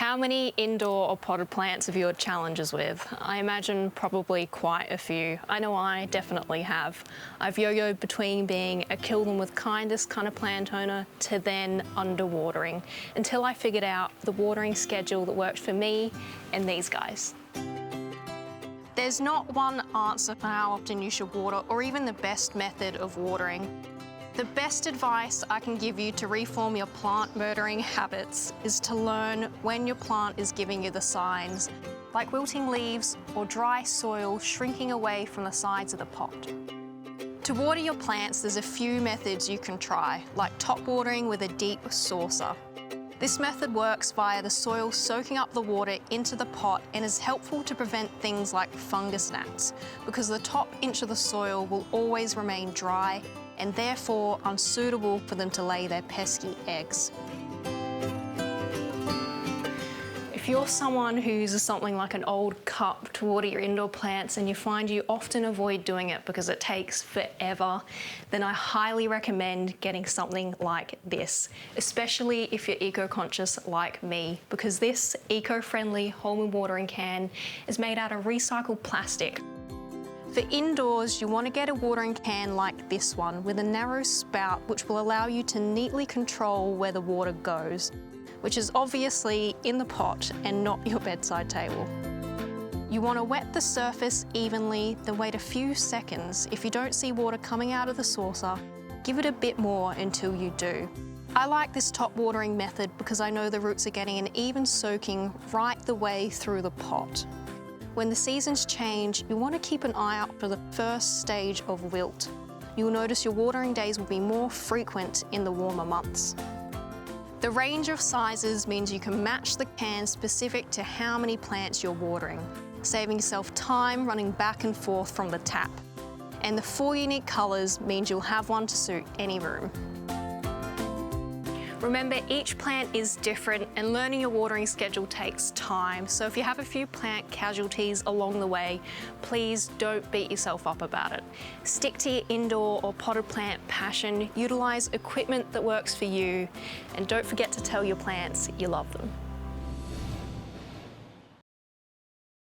How many indoor or potted plants have you had challenges with? I imagine probably quite a few. I know I definitely have. I've yo-yoed between being a kill them with kindness kind of plant owner to then underwatering, until I figured out the watering schedule that worked for me and these guys. There's not one answer for how often you should water or even the best method of watering. The best advice I can give you to reform your plant murdering habits is to learn when your plant is giving you the signs, like wilting leaves or dry soil shrinking away from the sides of the pot. To water your plants, there's a few methods you can try, like top watering with a deep saucer. This method works via the soil soaking up the water into the pot and is helpful to prevent things like fungus gnats, because the top inch of the soil will always remain dry and therefore unsuitable for them to lay their pesky eggs. If you're someone who uses something like an old cup to water your indoor plants and you find you often avoid doing it because it takes forever, then I highly recommend getting something like this, especially if you're eco-conscious like me, because this eco-friendly Holman watering can is made out of recycled plastic. For indoors, you want to get a watering can like this one with a narrow spout which will allow you to neatly control where the water goes, which is obviously in the pot and not your bedside table. You want to wet the surface evenly, then wait a few seconds. If you don't see water coming out of the saucer, give it a bit more until you do. I like this top watering method because I know the roots are getting an even soaking right the way through the pot. When the seasons change, you want to keep an eye out for the first stage of wilt. You'll notice your watering days will be more frequent in the warmer months. The range of sizes means you can match the can specific to how many plants you're watering, saving yourself time running back and forth from the tap. And the 4 unique colours means you'll have one to suit any room. Remember, each plant is different and learning your watering schedule takes time. So if you have a few plant casualties along the way, please don't beat yourself up about it. Stick to your indoor or potted plant passion, utilise equipment that works for you, and don't forget to tell your plants you love them.